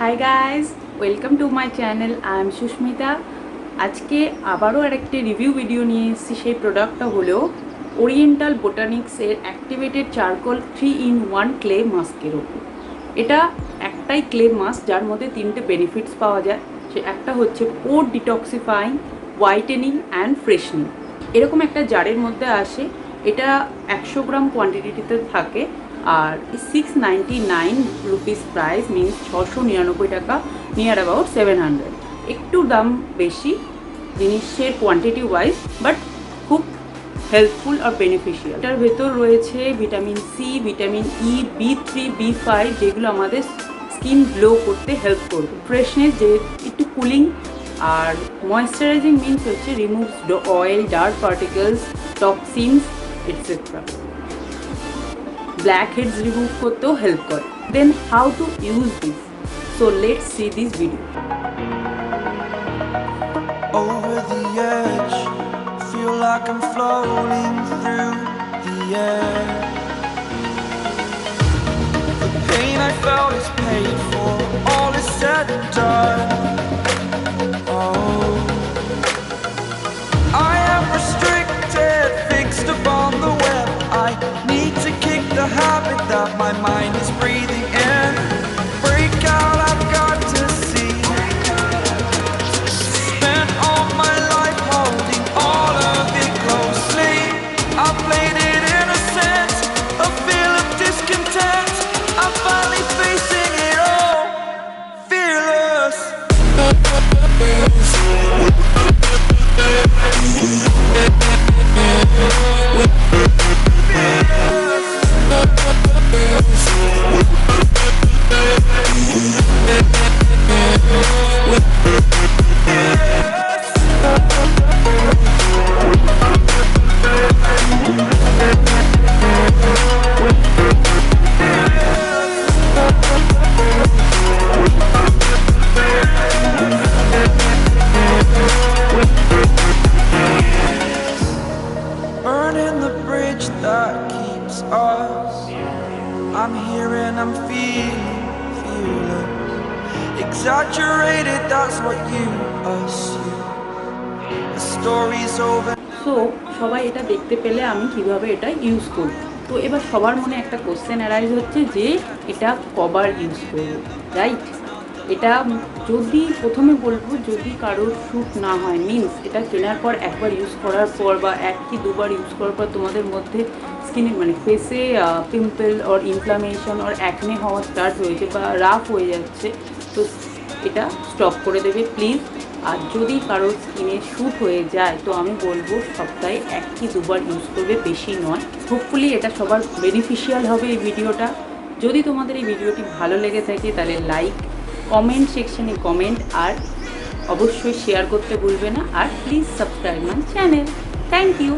High guys, welcome to my channel. I am Susmita. আজকে আবারও আরেকটি রিভিউ ভিডিও নিয়ে এসেছি। সেই প্রোডাক্টটা হলো ওরিয়েন্টাল বোটানিক্সের অ্যাক্টিভেটেড চারকোল 3-in-1 ক্লে মাস্কের ওপর। এটা একটাই ক্লে মাস্ক যার মধ্যে তিনটে বেনিফিটস পাওয়া যায়। সে একটা হচ্ছে পোর ডিটক্সিফাইং, হোয়াইটেনিং অ্যান্ড ফ্রেশনিং। এরকম একটা জারের মধ্যে আসে। এটা 100 গ্রাম কোয়ান্টিটিতে থাকে আর 699 রুপিস প্রাইস, মিনস 699 টাকা, নিয়ার অ্যাবাউট 700। একটু দাম বেশি জিনিসের কোয়ান্টিটি ওয়াইজ, বাট খুব হেল্পফুল আর বেনিফিশিয়াল। এটার ভেতর রয়েছে vitamin C, vitamin E, B3, B5, যেগুলো আমাদের স্কিন গ্লো করতে হেল্প করবে। ফ্রেশনেস, যে একটু কুলিং, আর ময়েশ্চারাইজিং মিনস হচ্ছে removes oil, dark particles, toxins etcetera. Black heads remove করতেও হেল্প করে। Then how to use this, so let's see this video. Over the edge, feel like I'm floating through the air. The pain I felt is paid for, all is said and done. Oh, I am restricted, fixed upon the web. I need to kick the habit that my mind is breathing in. Break out, I've got to see. Spent all my life holding all of it closely. I played it innocent, a feel of discontent. I'm finally facing it all, fearless. Burning the bridge that keeps us. I'm here and I'm feeling fearless. Exaggerated, that's what you assume. The story's over. So সবাই এটা দেখতে পেলে আমি কিভাবে এটা use করব। তো এবার সবার মনে একটা কোশ্চেন অ্যারাইজ হচ্ছে যে এটা কবার ইউজ করব, রাইট? এটা যদি প্রথমে বলবো, যদি কারোর শ্যুট না হয়, মিনস এটা কেনার পর একবার ইউজ করার পর বা 1 কি 2 বার ইউজ করার পর তোমাদের মধ্যে স্কিনে মানে ফেসে pimple or inflammation or acne হওয়া স্টার্ট হয়েছে বা রাফ হয়ে যাচ্ছে, তো এটা স্টপ করে দেবে প্লিজ। আর যদি কারোর স্কিনে শ্যুট হয়ে যায় তো আমি বলবো সপ্তাহে 1 কি 2 বার ইউজ করবে, বেশি নয়। হোপফুলি এটা সবার বেনিফিশিয়াল হবে এই ভিডিওটা। যদি তোমাদের এই ভিডিওটি ভালো লেগে থাকে তাহলে লাইক, কমেন্ট সেকশনে কমেন্ট, আর অবশ্যই শেয়ার করতে ভুলবে না। আর please subscribe my channel. Thank you.